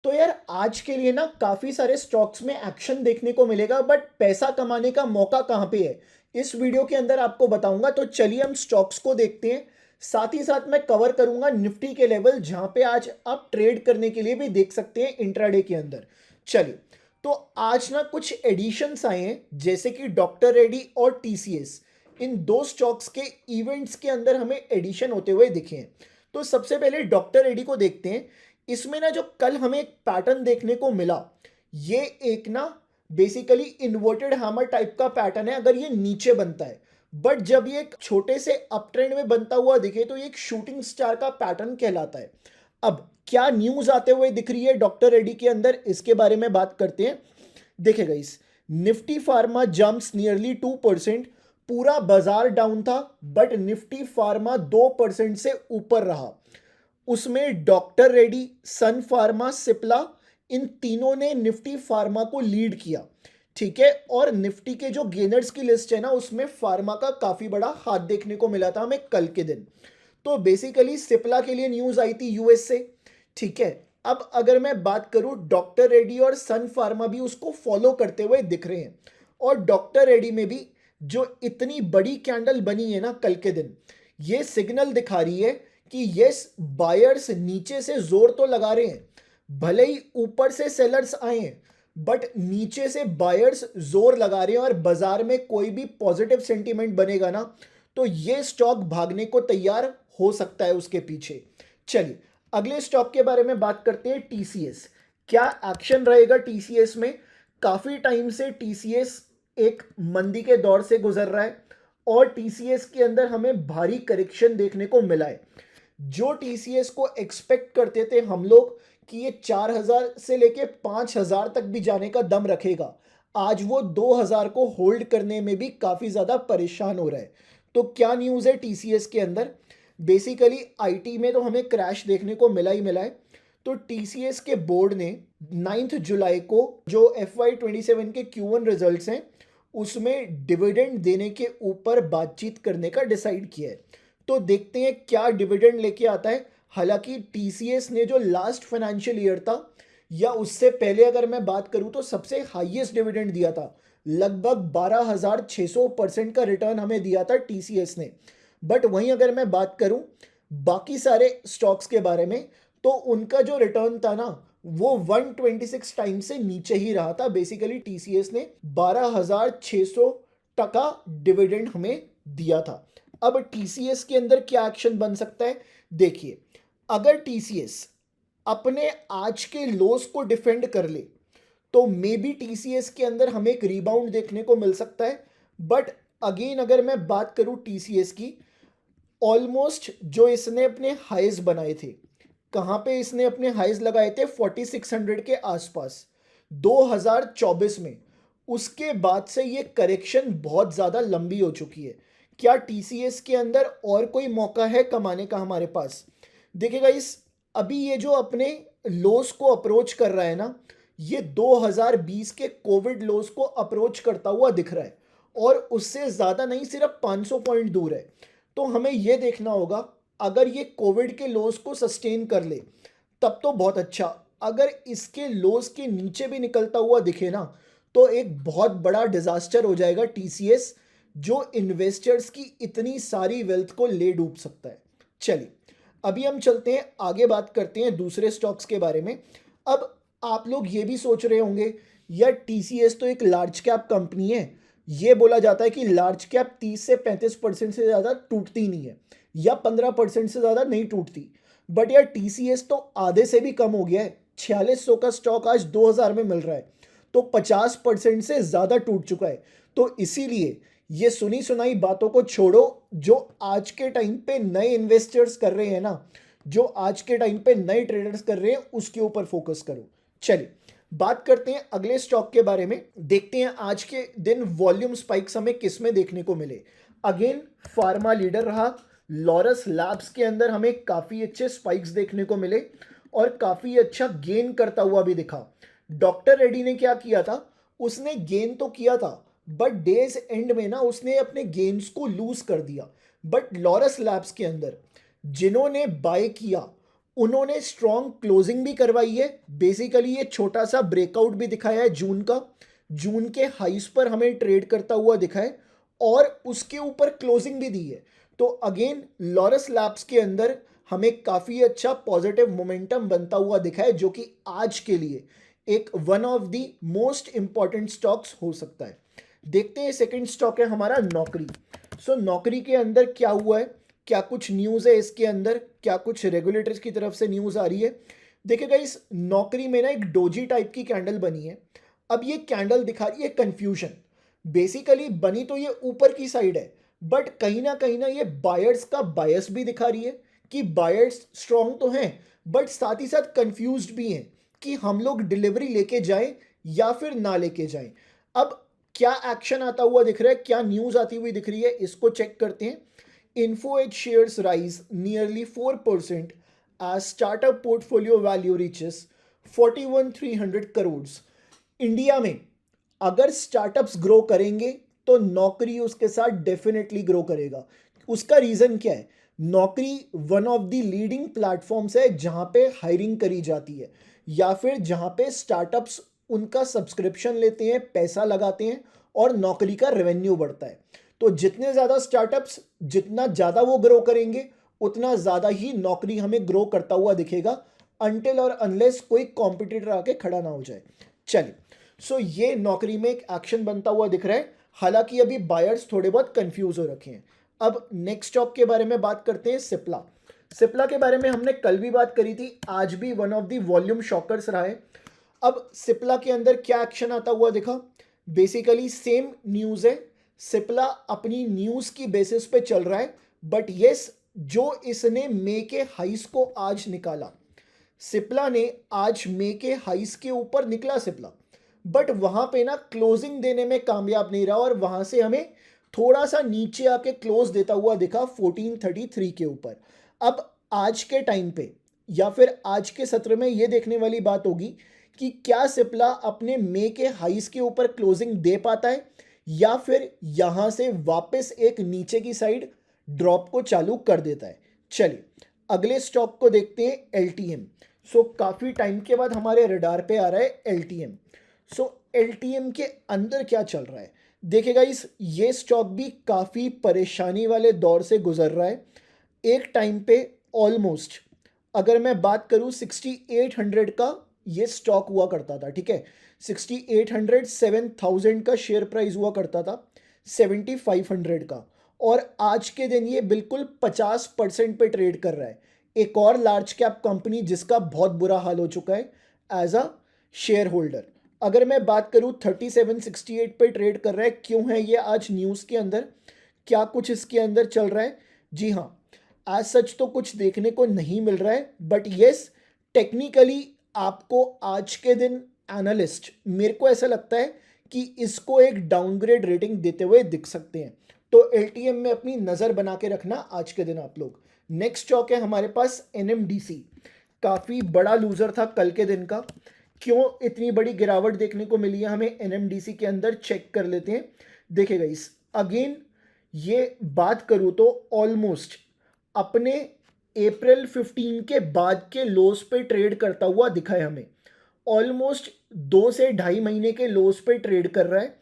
तो यार आज के लिए ना काफ़ी सारे स्टॉक्स में एक्शन देखने को मिलेगा, बट पैसा कमाने का मौका कहाँ पे है इस वीडियो के अंदर आपको बताऊंगा। तो चलिए हम स्टॉक्स को देखते हैं। साथ ही साथ मैं कवर करूंगा निफ्टी के लेवल जहां पे आज आप ट्रेड करने के लिए भी देख सकते हैं इंट्राडे के अंदर। चलिए, तो आज ना कुछ एडिशंस आए हैं जैसे कि डॉक्टर रेड्डी और टीसीएस। इन दो स्टॉक्स के इवेंट्स के अंदर हमें एडिशन होते हुए दिखे हैं। तो सबसे पहले डॉक्टर रेड्डी को देखते हैं। इसमें ना जो कल हमें एक पैटर्न देखने को मिला, ये एक ना बेसिकली इन्वर्टेड हैमर टाइप का पैटर्न है अगर ये नीचे बनता है। बट जब ये एक छोटे से अप ट्रेंड में बनता हुआ दिखे तो ये एक शूटिंग स्टार का पैटर्न कहलाता है। अब क्या न्यूज आते हुए दिख रही है डॉक्टर रेड्डी के अंदर, इसके बारे में बात करते हैं। देखिएगा, इस निफ्टी फार्मा जंप्स नियरली 2%। पूरा बाजार डाउन था बट निफ्टी फार्मा 2% से ऊपर रहा। उसमें डॉक्टर रेड्डी, सन फार्मा, सिप्ला, इन तीनों ने निफ्टी फार्मा को लीड किया। ठीक है, और निफ्टी के जो गेनर्स की लिस्ट है ना, उसमें फार्मा का काफी बड़ा हाथ देखने को मिला था हमें कल के दिन। तो बेसिकली सिप्ला के लिए न्यूज आई थी यूएस से। ठीक है, अब अगर मैं बात करूं, डॉक्टर रेड्डी और सन फार्मा भी उसको फॉलो करते हुए दिख रहे हैं। और डॉक्टर रेड्डी में भी जो इतनी बड़ी कैंडल बनी है ना कल के दिन, ये सिग्नल दिखा रही है कि यस, बायर्स नीचे से जोर तो लगा रहे हैं। भले ही ऊपर से सेलर्स आए हैं बट नीचे से बायर्स जोर लगा रहे हैं, और बाजार में कोई भी पॉजिटिव सेंटीमेंट बनेगा ना तो ये स्टॉक भागने को तैयार हो सकता है उसके पीछे। चलिए, अगले स्टॉक के बारे में बात करते हैं, टीसीएस। क्या एक्शन रहेगा टीसीएस में? काफी टाइम से टीसीएस एक मंदी के दौर से गुजर रहा है और टीसीएस के अंदर हमें भारी करेक्शन देखने को मिला है। जो टीसीएस को एक्सपेक्ट करते थे हम लोग कि ये 4,000 से लेके 5,000 तक भी जाने का दम रखेगा, आज वो 2,000 को होल्ड करने में भी काफ़ी ज़्यादा परेशान हो रहा है। तो क्या न्यूज़ है टीसीएस के अंदर? बेसिकली आईटी में तो हमें क्रैश देखने को मिला ही मिला है। तो टीसीएस के बोर्ड ने 9 जुलाई को जो FY27 के Q1 रिजल्ट्स हैं उसमें डिविडेंड देने के ऊपर बातचीत करने का डिसाइड किया है। तो देखते हैं क्या डिविडेंड लेके आता है। हालांकि टीसीएस ने जो लास्ट फाइनेंशियल ईयर था या उससे पहले अगर मैं बात करूं तो सबसे हाईएस्ट डिविडेंड दिया था, लगभग 12,600% का रिटर्न हमें दिया था टीसीएस ने। बट वहीं अगर मैं बात करूं बाकी सारे स्टॉक्स के बारे में, तो उनका जो रिटर्न था ना वो 126 टाइम से नीचे ही रहा था। बेसिकली टीसीएस ने 12,600 टका डिविडेंड हमें दिया था। अब टीसीएस के अंदर क्या एक्शन बन सकता है? देखिए, अगर टीसीएस अपने आज के लोस को डिफेंड कर ले तो मे बी टीसीएस के अंदर हमें एक रीबाउंड देखने को मिल सकता है। बट अगेन अगर मैं बात करूं टीसीएस की, ऑलमोस्ट जो इसने अपने हाईज बनाए थे, कहाँ पे इसने अपने हाईज लगाए थे? 4600 के आसपास 2024 में। उसके बाद से ये करेक्शन बहुत ज़्यादा लंबी हो चुकी है। क्या टीसीएस के अंदर और कोई मौका है कमाने का हमारे पास? देखिएगा, इस अभी ये जो अपने लोस को अप्रोच कर रहा है ना, ये 2020 के कोविड लोस को अप्रोच करता हुआ दिख रहा है और उससे ज़्यादा नहीं, सिर्फ 500 पॉइंट दूर है। तो हमें यह देखना होगा, अगर ये कोविड के लोस को सस्टेन कर ले तब तो बहुत अच्छा। अगर इसके लोस के नीचे भी निकलता हुआ दिखे ना तो एक बहुत बड़ा डिजास्टर हो जाएगा टीसीएस, जो इन्वेस्टर्स की इतनी सारी वेल्थ को ले डूब सकता है। चलिए, अभी हम चलते हैं आगे, बात करते हैं दूसरे स्टॉक्स के बारे में। अब आप लोग ये भी सोच रहे होंगे, यार टीसीएस तो एक लार्ज कैप कंपनी है, ये बोला जाता है कि लार्ज कैप 30 से 35% से ज़्यादा टूटती नहीं है या 15% से ज़्यादा नहीं टूटती। बट यार टीसीएस तो आधे से भी कम हो गया है। 4600 का स्टॉक आज 2000 में मिल रहा है, तो 50% से ज़्यादा टूट चुका है। तो इसीलिए ये सुनी सुनाई बातों को छोड़ो, जो आज के टाइम पे नए इन्वेस्टर्स कर रहे हैं ना, जो आज के टाइम पे नए ट्रेडर्स कर रहे हैं, उसके ऊपर फोकस करो। चलिए, बात करते हैं अगले स्टॉक के बारे में। देखते हैं आज के दिन वॉल्यूम स्पाइक्स हमें किस में देखने को मिले। अगेन फार्मा लीडर रहा। लॉरस लैब्स के अंदर हमें काफ़ी अच्छे स्पाइक्स देखने को मिले और काफ़ी अच्छा गेन करता हुआ भी दिखा। डॉक्टर रेड्डी ने क्या किया था? उसने गेन तो किया था बट डेज एंड में ना उसने अपने गेन्स को लूज कर दिया। बट लॉरस लैब्स के अंदर जिन्होंने बाय किया उन्होंने स्ट्रॉन्ग क्लोजिंग भी करवाई है। बेसिकली ये छोटा सा ब्रेकआउट भी दिखाया है जून का, जून के हाइस पर हमें ट्रेड करता हुआ दिखा है और उसके ऊपर क्लोजिंग भी दी है। तो अगेन लॉरस लैब्स के अंदर हमें काफ़ी अच्छा पॉजिटिव मोमेंटम बनता हुआ दिखा है, जो कि आज के लिए एक one of the most important stocks हो सकता है। देखते हैं सेकंड स्टॉक है हमारा नौकरी। सो नौकरी के अंदर क्या हुआ है, क्या कुछ न्यूज़ है इसके अंदर, क्या कुछ रेगुलेटर्स की तरफ से न्यूज़ आ रही है। देखिएगा इस नौकरी में ना एक डोजी टाइप की कैंडल बनी है। अब ये कैंडल दिखा रही है कन्फ्यूजन। बेसिकली बनी तो ये ऊपर की साइड है, बट कहीं ना ये बायर्स का बायस भी दिखा रही है कि बायर्स स्ट्रॉन्ग तो हैं बट साथ ही साथ कंफ्यूज्ड भी हैं कि हम लोग डिलीवरी लेके जाएं या फिर ना लेके जाएं। अब क्या एक्शन आता हुआ दिख रहा है, क्या न्यूज़ आती हुई दिख रही है, इसको चेक करते हैं। Info Edge shares rise nearly 4% as startup portfolio value reaches 41,300 crore. India में अगर स्टार्टअप्स ग्रो करेंगे तो नौकरी उसके साथ डेफिनेटली ग्रो करेगा। उसका रीज़न क्या है, नौकरी one of the leading platforms है जहाँ पे हायरिंग करी जाती है या फिर जहाँ पे स्टार्टअप्स उनका सब्सक्रिप्शन लेते हैं, पैसा लगाते हैं और नौकरी का रेवेन्यू बढ़ता है। तो जितने ज़्यादा स्टार्टअप्स, जितना ज़्यादा वो ग्रो करेंगे उतना ज़्यादा ही नौकरी हमें ग्रो करता हुआ दिखेगा, अनटिल और अनलेस कोई कॉम्पिटिटर आके खड़ा ना हो जाए। चलिए, सो ये नौकरी में एक एक्शन बनता हुआ दिख रहा है। हालांकि अभी बायर्स थोड़े बहुत कंफ्यूज हो रखे हैं। अब नेक्स्ट स्टॉक के बारे में बात करते हैं, सिप्ला। सिप्ला के बारे में हमने कल भी बात करी थी, आज भी one of the volume shockers रहा है। अब सिप्ला के अंदर क्या एक्शन आता हुआ दिखा, बेसिकली सेम न्यूज़ है। सिप्ला अपनी न्यूज़ की बेसिस पे चल रहा है, बट येस जो इसने मे के हाइस को आज निकाला, सिप्ला ने आज मे के हाइस के ऊपर निकला सिप्ला, बट वहाँ पे ना क्लोजिंग देने में कामयाब नहीं रहा और वहाँ से हमें थोड़ा सा नीचे आके क्लोज देता हुआ दिखा 1433 के ऊपर। अब आज के टाइम पे या फिर आज के सत्र में ये देखने वाली बात होगी कि क्या सिप्ला अपने मे के हाइस के ऊपर क्लोजिंग दे पाता है या फिर यहाँ से वापस एक नीचे की साइड ड्रॉप को चालू कर देता है। चलिए अगले स्टॉक को देखते हैं, एलटीएम। सो काफ़ी टाइम के बाद हमारे रडार पे आ रहा है एलटीएम। सो एलटीएम के अंदर क्या चल रहा है, देखिएगा ये स्टॉक भी काफ़ी परेशानी वाले दौर से गुजर रहा है। एक टाइम पे ऑलमोस्ट अगर मैं बात करूँ 6800 का ये स्टॉक हुआ करता था, ठीक है। 6800 7000 का शेयर प्राइस हुआ करता था, 7500 का, और आज के दिन ये बिल्कुल 50% पे ट्रेड कर रहा है। एक और लार्ज कैप कंपनी जिसका बहुत बुरा हाल हो चुका है एज अ शेयर होल्डर। अगर मैं बात करूँ 3768 पे ट्रेड कर रहा है, क्यों है ये आज न्यूज़ के अंदर, क्या कुछ इसके अंदर चल रहा है। जी हाँ, एज सच तो कुछ देखने को नहीं मिल रहा है, बट येस टेक्निकली आपको आज के दिन एनालिस्ट, मेरे को ऐसा लगता है कि इसको एक डाउनग्रेड रेटिंग देते हुए दिख सकते हैं। तो एलटीएम में अपनी नज़र बना के रखना आज के दिन आप लोग। नेक्स्ट स्टॉक है हमारे पास एनएमडीसी। काफ़ी बड़ा लूजर था कल के दिन का, क्यों इतनी बड़ी गिरावट देखने को मिली है हमें एनएमडीसी के अंदर, चेक कर लेते हैं। देखिएगा इस अगेन ये बात करूँ तो ऑलमोस्ट अपने अप्रैल 15 के बाद के लोस पे ट्रेड करता हुआ दिखा है हमें। ऑलमोस्ट 2 से 2.5 महीने के लोस पे ट्रेड कर रहा है।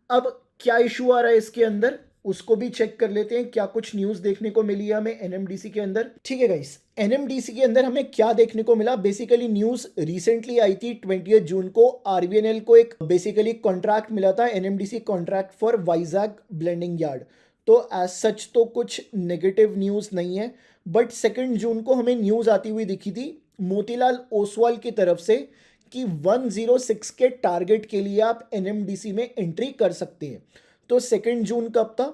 अब क्या इशू आ रहा है इसके अंदर, उसको भी चेक कर लेते हैं। क्या कुछ न्यूज़ देखने को मिली है हमें एनएमडीसी के अंदर, ठीक है गाइस। एनएमडीसी के अंदर हमें क्या देखने को मिला, बेसिकली न्यूज़ रिसेंटली आई थी 20 जून को, आरवीएनएल को एक बेसिकली कॉन्ट्रैक्ट मिला था, NMDC contract for Vizag blending yard. तो एज सच तो कुछ नेगेटिव न्यूज़ नहीं है, बट 2 जून को हमें न्यूज़ आती हुई दिखी थी मोतीलाल ओसवाल की तरफ से कि 106 के टारगेट के लिए आप एनएमडीसी में एंट्री कर सकते हैं। तो 2 जून कब था,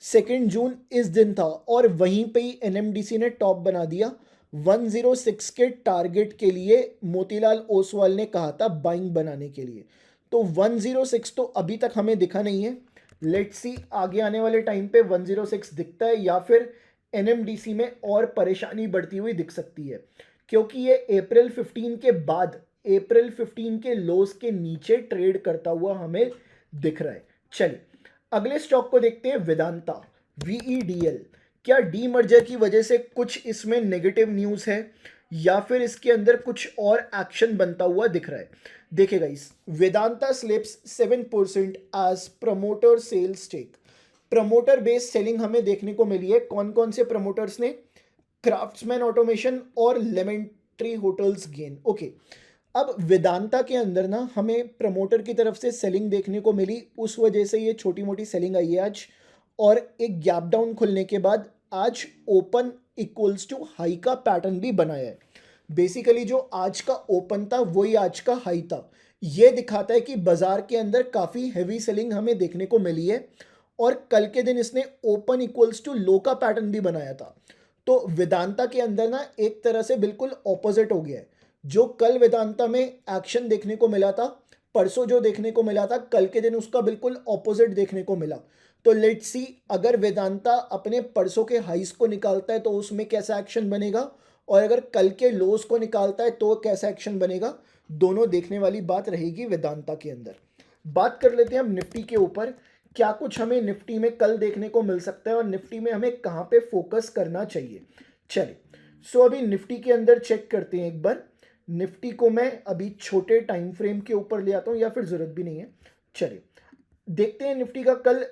2 जून इस दिन था, और वहीं पे ही एनएमडीसी ने टॉप बना दिया। 106 के टारगेट के लिए मोतीलाल ओसवाल ने कहा था बाइंग बनाने के लिए। तो 106 तो अभी तक हमें दिखा नहीं है। लेट्स सी आगे आने वाले टाइम पे 106 दिखता है या फिर एनएमडीसी में और परेशानी बढ़ती हुई दिख सकती है, क्योंकि ये अप्रैल 15 के बाद, अप्रैल 15 के लोस के नीचे ट्रेड करता हुआ हमें दिख रहा है। चलिए अगले स्टॉक को देखते हैं, वेदांता वीईडीएल। क्या डीमर्जर की वजह से कुछ इसमें नेगेटिव न्यूज़ है, या फिर इसके अंदर कुछ और एक्शन बनता हुआ दिख रहा है। देखिए guys, Vedanta slips 7% as promoter sell stake. Promoter based selling हमें देखने को मिली है। कौन कौन से प्रमोटर्स ने? क्राफ्ट्समैन ऑटोमेशन और lemon tree hotels gain. Okay, अब वेदांता के अंदर ना हमें प्रमोटर की तरफ से सेलिंग देखने को मिली, उस वजह से ये छोटी मोटी सेलिंग आई है आज। और एक गैप डाउन खुलने के बाद आज ओपन इक्वल्स टू हाई का पैटर्न भी बनाया है। बेसिकली जो आज का ओपन था वही आज का हाई था। ये दिखाता है कि बाजार के अंदर काफ़ी हैवी सेलिंग हमें देखने को मिली है। और कल के दिन इसने ओपन इक्वल्स टू लो का पैटर्न भी बनाया था। तो वेदांता के अंदर ना एक तरह से बिल्कुल ऑपोजिट हो गया है। जो कल वेदांता में एक्शन देखने को मिला था, परसों जो देखने को मिला था, कल के दिन उसका बिल्कुल ऑपोजिट देखने को मिला। तो लेट्स सी, अगर वेदांता अपने परसों के हाइस को निकालता है तो उसमें कैसा एक्शन बनेगा, और अगर कल के लोस को निकालता है तो कैसा एक्शन बनेगा। दोनों देखने वाली बात रहेगी वेदांता के अंदर। बात कर लेते हैं हम निफ्टी के ऊपर। क्या कुछ हमें निफ्टी में कल देखने को मिल सकता है और निफ्टी में हमें कहाँ पे फोकस करना चाहिए। चलिए, सो अभी निफ्टी के अंदर चेक करते हैं एक बार। निफ्टी को मैं अभी छोटे टाइम फ्रेम के ऊपर ले आता हूँ, या फिर ज़रूरत भी नहीं है। चलिए देखते हैं निफ्टी का कल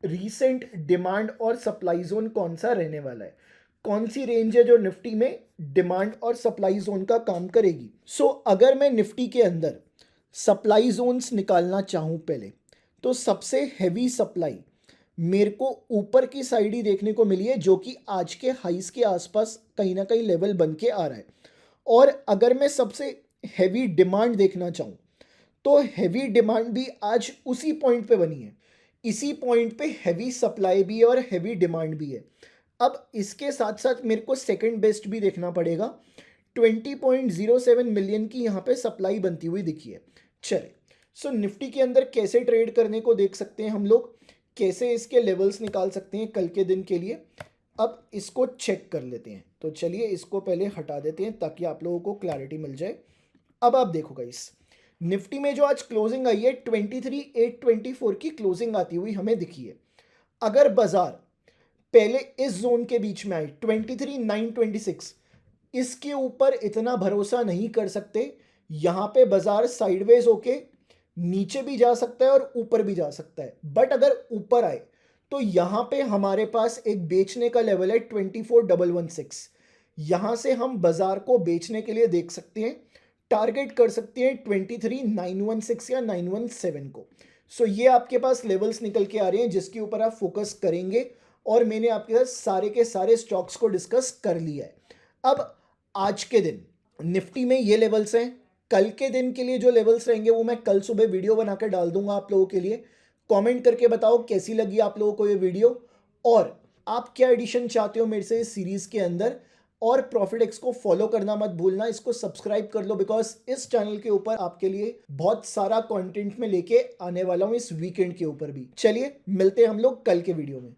रीसेंट डिमांड और सप्लाई जोन कौन सा रहने वाला है। कौन सी रेंज है जो निफ्टी में डिमांड और सप्लाई जोन का काम करेगी। सो अगर मैं निफ्टी के अंदर सप्लाई जोन्स निकालना चाहूँ पहले, तो सबसे हैवी सप्लाई मेरे को ऊपर की साइड ही देखने को मिली है, जो कि आज के हाइस के आसपास कहीं ना कहीं लेवल बन के आ रहा है। और अगर मैं सबसे हैवी डिमांड देखना चाहूँ, तो हैवी डिमांड भी आज उसी पॉइंट पे बनी है। इसी पॉइंट पे हैवी सप्लाई भी है और हैवी डिमांड भी है। अब इसके साथ साथ मेरे को सेकंड बेस्ट भी देखना पड़ेगा। 20.07 मिलियन की यहाँ पे सप्लाई बनती हुई दिखी है। चले, सो निफ्टी के अंदर कैसे ट्रेड करने को देख सकते हैं हम लोग, कैसे इसके लेवल्स निकाल सकते हैं कल के दिन के लिए। अब इसको चेक कर लेते हैं। तो चलिए इसको पहले हटा देते हैं ताकि आप लोगों को क्लैरिटी मिल जाए। अब आप देखो गाइस, निफ्टी में जो आज क्लोजिंग आई है 23,824 की क्लोजिंग आती हुई हमें दिखी है। अगर बाजार पहले इस जोन के बीच में आई 23,926, इसके ऊपर इतना भरोसा नहीं कर सकते। यहाँ पे बाजार साइडवेज होके नीचे भी जा सकता है और ऊपर भी जा सकता है। बट अगर ऊपर आए तो यहाँ पे हमारे पास एक बेचने का लेवल है 24,116। यहाँ से हम बाजार को बेचने के लिए देख सकते हैं, टारगेट कर सकते हैं 23,916 या 917 को। सो ये आपके पास लेवल्स निकल के आ रहे हैं जिसके ऊपर आप फोकस करेंगे। और मैंने आपके साथ सारे के सारे स्टॉक्स को डिस्कस कर लिया है। अब आज के दिन निफ्टी में ये लेवल्स हैं। कल के दिन के लिए जो लेवल्स रहेंगे वो मैं कल सुबह वीडियो बनाकर डाल दूंगा आप लोगों के लिए। कमेंट करके बताओ कैसी लगी आप लोगों को ये वीडियो, और आप क्या एडिशन चाहते हो मेरे से इस सीरीज़ के अंदर। और प्रॉफिट एक्स को फॉलो करना मत भूलना, इसको सब्सक्राइब कर लो, बिकॉज इस चैनल के ऊपर आपके लिए बहुत सारा कंटेंट में लेके आने वाला हूँ इस वीकेंड के ऊपर भी। चलिए मिलते हैं हम लोग कल के वीडियो में।